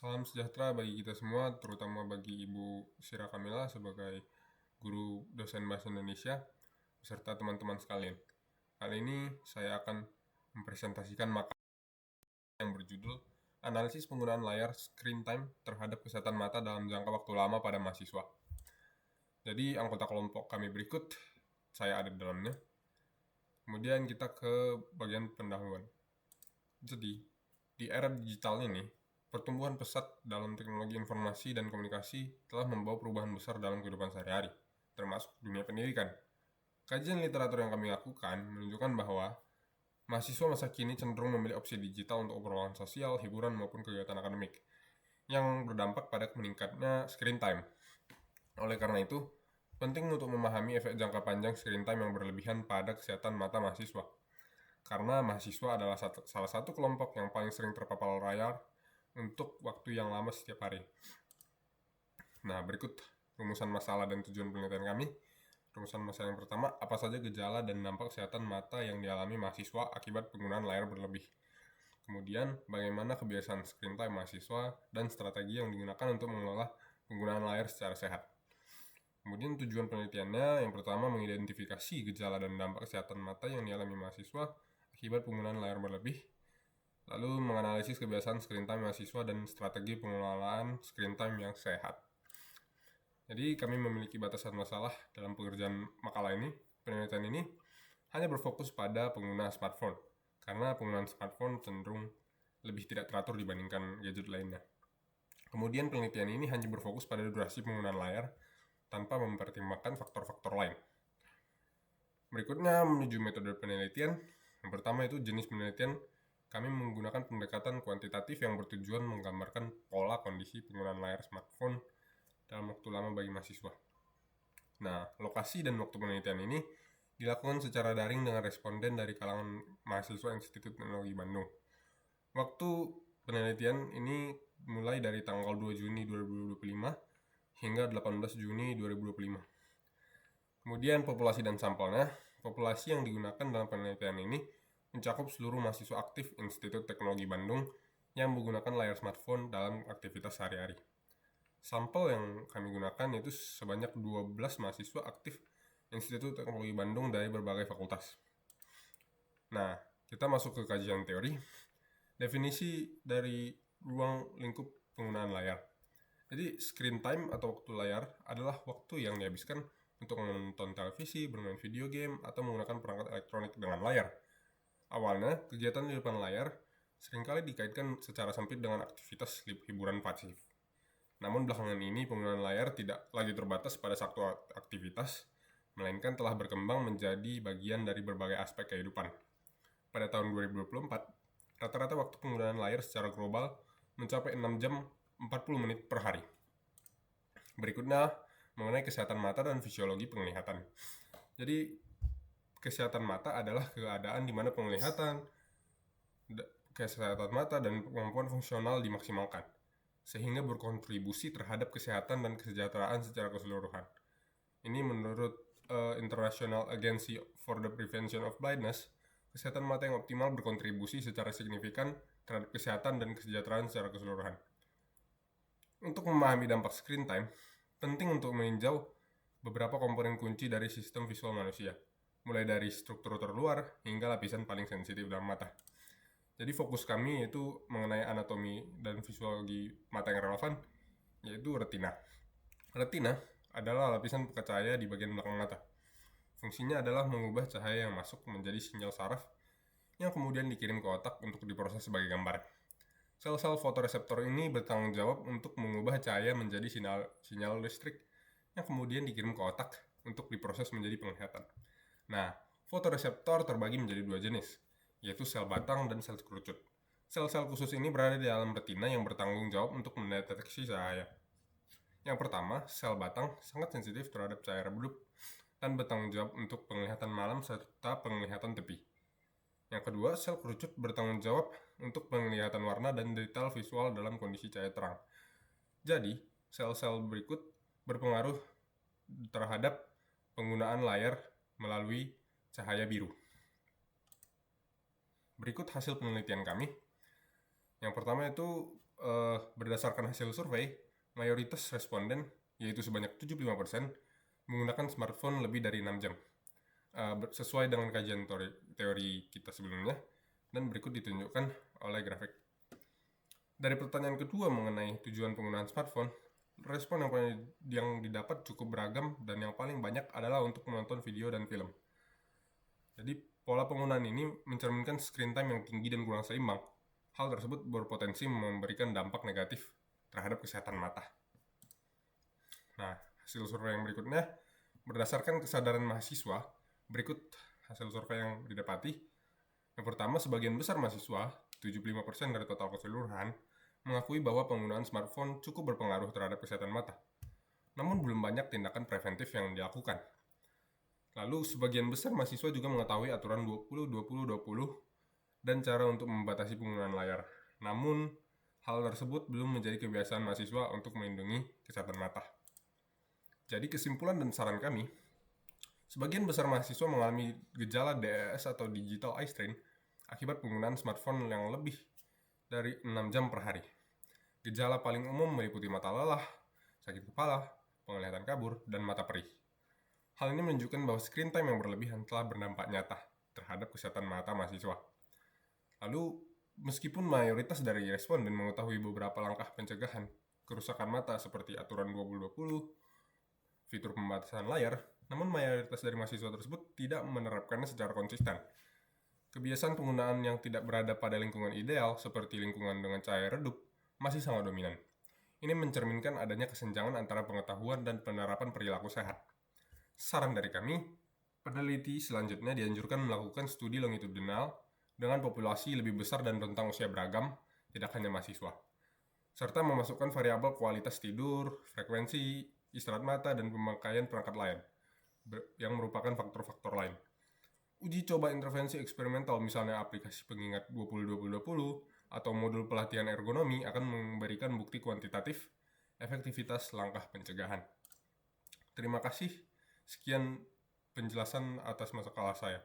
Salam sejahtera bagi kita semua, terutama bagi Ibu Sira Kamila sebagai guru dosen Bahasa Indonesia, beserta teman-teman sekalian. Kali ini saya akan mempresentasikan makalah yang berjudul Analisis Penggunaan Layar Screen Time Terhadap Kesehatan Mata dalam Jangka Waktu Lama pada Mahasiswa. Jadi, anggota kelompok kami berikut, saya ada di dalamnya. Kemudian kita ke bagian pendahuluan. Jadi, di era digital ini, pertumbuhan pesat dalam teknologi informasi dan komunikasi telah membawa perubahan besar dalam kehidupan sehari-hari, termasuk dunia pendidikan. Kajian literatur yang kami lakukan menunjukkan bahwa mahasiswa masa kini cenderung memilih opsi digital untuk obrolan sosial, hiburan, maupun kegiatan akademik, yang berdampak pada meningkatnya screen time. Oleh karena itu, penting untuk memahami efek jangka panjang screen time yang berlebihan pada kesehatan mata mahasiswa. Karena mahasiswa adalah salah satu kelompok yang paling sering terpapar layar untuk waktu yang lama setiap hari. Nah, berikut rumusan masalah dan tujuan penelitian kami. Rumusan masalah yang pertama, apa saja gejala dan dampak kesehatan mata yang dialami mahasiswa akibat penggunaan layar berlebih. Kemudian, bagaimana kebiasaan screen time mahasiswa dan strategi yang digunakan untuk mengelola penggunaan layar secara sehat. Kemudian tujuan penelitiannya, yang pertama mengidentifikasi gejala dan dampak kesehatan mata yang dialami mahasiswa akibat penggunaan layar berlebih. Lalu menganalisis kebiasaan screen time mahasiswa dan strategi pengelolaan screen time yang sehat. Jadi kami memiliki batasan masalah dalam pengerjaan makalah ini. Penelitian ini hanya berfokus pada pengguna smartphone, karena penggunaan smartphone cenderung lebih tidak teratur dibandingkan gadget lainnya. Kemudian penelitian ini hanya berfokus pada durasi penggunaan layar, tanpa mempertimbangkan faktor-faktor lain. Berikutnya menuju metode penelitian. Yang pertama itu jenis penelitian. Kami menggunakan pendekatan kuantitatif yang bertujuan menggambarkan pola kondisi penggunaan layar smartphone dalam waktu lama bagi mahasiswa. Nah, lokasi dan waktu penelitian ini dilakukan secara daring dengan responden dari kalangan mahasiswa Institut Teknologi Bandung. Waktu penelitian ini mulai dari tanggal 2 Juni 2025 hingga 18 Juni 2025. Kemudian populasi dan sampelnya. Populasi yang digunakan dalam penelitian ini mencakup seluruh mahasiswa aktif Institut Teknologi Bandung yang menggunakan layar smartphone dalam aktivitas sehari-hari. Sampel yang kami gunakan yaitu sebanyak 12 mahasiswa aktif Institut Teknologi Bandung dari berbagai fakultas. Nah, kita masuk ke kajian teori. Definisi dari ruang lingkup penggunaan layar. Jadi, screen time atau waktu layar adalah waktu yang dihabiskan untuk menonton televisi, bermain video game, atau menggunakan perangkat elektronik dengan layar. Awalnya, kegiatan di depan layar seringkali dikaitkan secara sempit dengan aktivitas hiburan pasif. Namun belakangan ini penggunaan layar tidak lagi terbatas pada satu aktivitas, melainkan telah berkembang menjadi bagian dari berbagai aspek kehidupan. Pada tahun 2024, rata-rata waktu penggunaan layar secara global mencapai 6 jam 40 menit per hari. Berikutnya, mengenai kesehatan mata dan fisiologi penglihatan. Jadi, kesehatan mata adalah keadaan di mana kesehatan mata dan kemampuan fungsional dimaksimalkan, sehingga berkontribusi terhadap kesehatan dan kesejahteraan secara keseluruhan. Ini menurut International Agency for the Prevention of Blindness, kesehatan mata yang optimal berkontribusi secara signifikan terhadap kesehatan dan kesejahteraan secara keseluruhan. Untuk memahami dampak screen time, penting untuk meninjau beberapa komponen kunci dari sistem visual manusia, mulai dari struktur terluar hingga lapisan paling sensitif dalam mata. Jadi fokus kami yaitu mengenai anatomi dan fisiologi mata yang relevan, yaitu retina. Retina adalah lapisan pekat cahaya di bagian belakang mata. Fungsinya adalah mengubah cahaya yang masuk menjadi sinyal saraf yang kemudian dikirim ke otak untuk diproses sebagai gambar. Sel-sel fotoreseptor ini bertanggung jawab untuk mengubah cahaya menjadi sinyal listrik yang kemudian dikirim ke otak untuk diproses menjadi penglihatan. Nah, fotoreseptor terbagi menjadi dua jenis, yaitu sel batang dan sel kerucut. Sel-sel khusus ini berada di dalam retina yang bertanggung jawab untuk mendeteksi cahaya. Yang pertama, sel batang sangat sensitif terhadap cahaya redup dan bertanggung jawab untuk penglihatan malam serta penglihatan tepi. Yang kedua, sel kerucut bertanggung jawab untuk penglihatan warna dan detail visual dalam kondisi cahaya terang. Jadi, sel-sel berikut berpengaruh terhadap penggunaan layar melalui cahaya biru. Berikut hasil penelitian kami. Yang pertama itu berdasarkan hasil survei, mayoritas responden, yaitu sebanyak 75%, menggunakan smartphone lebih dari 6 jam. Sesuai dengan kajian teori kita sebelumnya, dan berikut ditunjukkan oleh grafik. Dari pertanyaan kedua mengenai tujuan penggunaan smartphone, respon yang didapat cukup beragam dan yang paling banyak adalah untuk menonton video dan film. Jadi pola penggunaan ini mencerminkan screen time yang tinggi dan kurang seimbang. Hal tersebut berpotensi memberikan dampak negatif terhadap kesehatan mata. Nah, hasil survei yang berikutnya, berdasarkan kesadaran mahasiswa, berikut hasil survei yang didapati. Yang pertama, sebagian besar mahasiswa, 75% dari total keseluruhan, mengakui bahwa penggunaan smartphone cukup berpengaruh terhadap kesehatan mata. Namun belum banyak tindakan preventif yang dilakukan. Lalu sebagian besar mahasiswa juga mengetahui aturan 20-20-20 dan cara untuk membatasi penggunaan layar. Namun hal tersebut belum menjadi kebiasaan mahasiswa untuk melindungi kesehatan mata. Jadi kesimpulan dan saran kami, sebagian besar mahasiswa mengalami gejala DES atau Digital Eye Strain akibat penggunaan smartphone yang lebih dari 6 jam per hari. Gejala paling umum meliputi mata lelah, sakit kepala, penglihatan kabur, dan mata perih. Hal ini menunjukkan bahwa screen time yang berlebihan telah berdampak nyata terhadap kesehatan mata mahasiswa. Lalu, meskipun mayoritas dari responden mengetahui beberapa langkah pencegahan kerusakan mata seperti aturan 20-20, fitur pembatasan layar, namun mayoritas dari mahasiswa tersebut tidak menerapkannya secara konsisten. Kebiasaan penggunaan yang tidak berada pada lingkungan ideal, seperti lingkungan dengan cahaya redup, masih sangat dominan. Ini mencerminkan adanya kesenjangan antara pengetahuan dan penerapan perilaku sehat. Saran dari kami, peneliti selanjutnya dianjurkan melakukan studi longitudinal dengan populasi lebih besar dan rentang usia beragam, tidak hanya mahasiswa, serta memasukkan variabel kualitas tidur, frekuensi, istirahat mata, dan pemakaian perangkat lain, yang merupakan faktor-faktor lain. Uji coba intervensi eksperimental, misalnya aplikasi pengingat 20-20-20 atau modul pelatihan ergonomi, akan memberikan bukti kuantitatif efektivitas langkah pencegahan. Terima kasih. Sekian penjelasan atas masalah saya.